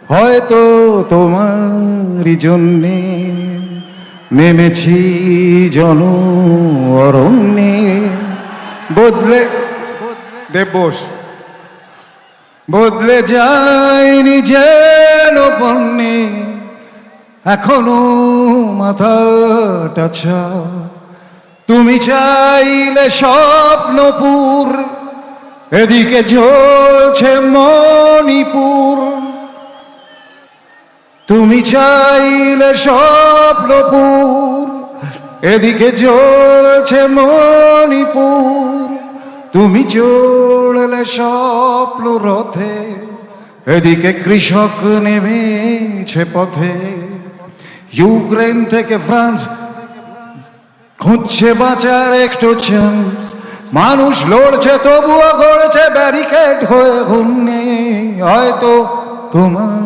হয়তো তোমারই জন্যে নেমেছি জন অরণ্যে। বদলে দেববোস বদলে যায়নি যেন বন্যে, এখনো মাথাটা ছা। তুমি চাইলে স্বপ্নপুর, এদিকে ঝলছে মণিপুর। তুমি চাইলে স্বপ্নপুর, এদিকে জ্বলছে মণিপুর। তুমি চড়লে স্বপ্ন রথে, এদিকে কৃষক নেমেছে পথে। ইউক্রেন থেকে ফ্রান্স খুঁজছে বাঁচার একটু চান্স। মানুষ লড়ছে তবুও গড়ছে ব্যারিকেড হয়ে ঘূর্ণে। হয়তো তোমার